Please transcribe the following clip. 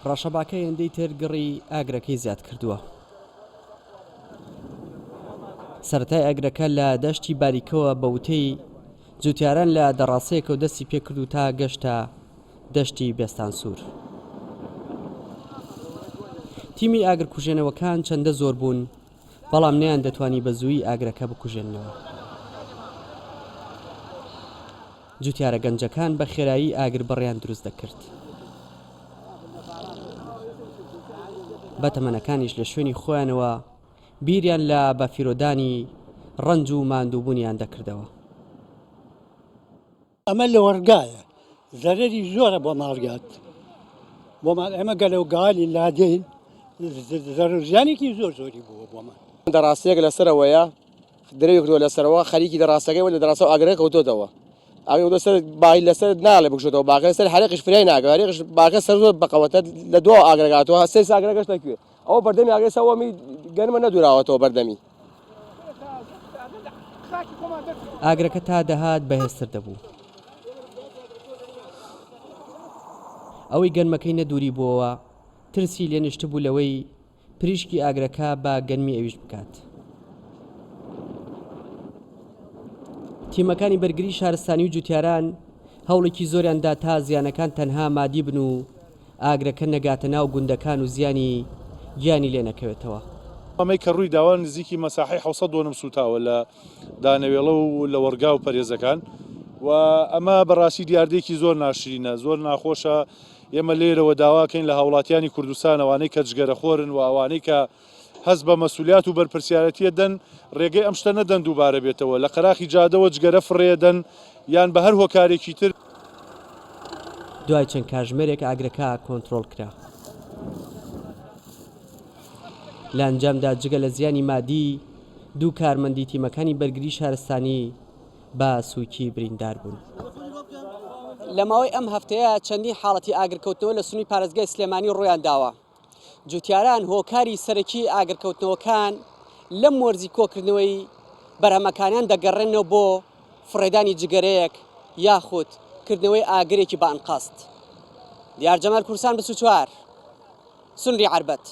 ڕەشەباکە هێندەی تر گڕی ئاگرەکەی زیاد کردووە. سەرەتای ئاگرەکە لە دەشتی باریکەوە بە وتەی جوتیاران لە دەڕاستەیەکە و دەستی پێکرد و تا گەشتە دەشتی بێستان سوور. تیمی ئاگرکوژێنەوەکان چەندە زۆر بوون، بەڵام نەیان دەتوانی بە زووی ئاگرەکە بکوژێنەوە. جوتیارە گەنجەکان بە خێرایی ئاگر بەڕیان دروست دەکرد. بەتەمەنەکانیش لە شوێنی خۆیانەوە بیریان لە بەفیرۆدانی ڕەنج و ماندووبوونیان دەکردەوە. ئەمە لە وەرگایە زەرەری زۆرە بۆ ماڵگات، بۆمان ئەمە گەلە و گالی لادەین زەرژیانێکی زۆر زۆری بووە بۆمان. دەڕاستەیەک لەسەرەوەیە درێژ کردووە لەسەرەوە خەریکی دەڕاستەکەی وە لە دەڕاستە و ئاگرەکە کەوتۆتەوە. ئەگەر سەر باقی لەسەر ناڵێ بکشێتەوە، باقی لەسەر حەرێقیش فرای ناکەوێت، حەرێقیش باقی سەر زۆر بەقەوەتە لە دووە ئاگرەکاتەوە سێ ئاگرەکەش دەکوێت. ئەوە بەردەمی ئاگرەی سەوەمی گەرمە نەدوراوەتەوە بەردەمی. ئاگرەکە تا دەهات بەهێزتر دەبوو. ئەوەی گەرمەکەی نەدووری بووەوە ترسی لێ نیشت بوو لەوەی پریشکی ئاگرەکە بە گەرمی ئەویش بکات. تیمەکانی بەرگری شارستانی و جوتیاران هەوڵێکی زۆریاندا تا زیانەکان تەنها مادی بن و ئاگرەکە نەگاتە ناو گوندەکان و زیانی گیانی لێ نەکەوێتەوە. ئەمەی کە ڕووی داوە نزیکی مەساحی 700 دۆنم سوتاوە لە دانەوێڵە و لە وەرگا و پەرێزەکان، و ئەمە بەڕاستی دیاردێکی زۆر ناشرینە، زۆر ناخۆشە. ئێمە لێرەوە داواکەین لە هاوڵاتیانی کوردستان، ئەوانەی کە جگەرەخۆرن و ئەوانەی کە هەست بە مەسئولیات و بەرپرسیارەتیە دەن، ڕێگەی ئەم شتە نەدەن دووبارە بێتەوە، لە قەراخی جادەوە جگەرە فڕێدەن یان بە هەر هۆکارێکی تر. دوای چەند کاتژمێرێک ئاگرەکە کۆنتڕۆڵ کرا. لە ئەنجامدا جگە لە زیانی مادی دوو کارمەندی تیمەکانی بەرگری شارستانی بە سووکی بریندار بوون. لە ماوەی ئەم هەفتەیە چەندین حاڵەتی ئاگرکەوتنەوە لە سنووی پارێزگای سلێمانی ڕوویان داوە. جوتیاران هۆکاری سەرەکی ئاگرکەوتنەوەکان لەم وەرزی کۆکردنەوەی بەرهەمەکانیان دەگەڕێنەوە بۆ فڕێدانی جگەرەیەک یاخود کردنەوەی ئاگرێکی بە ئەنقەست. دیار جەمال کورسان 24 سنووری عەربەت.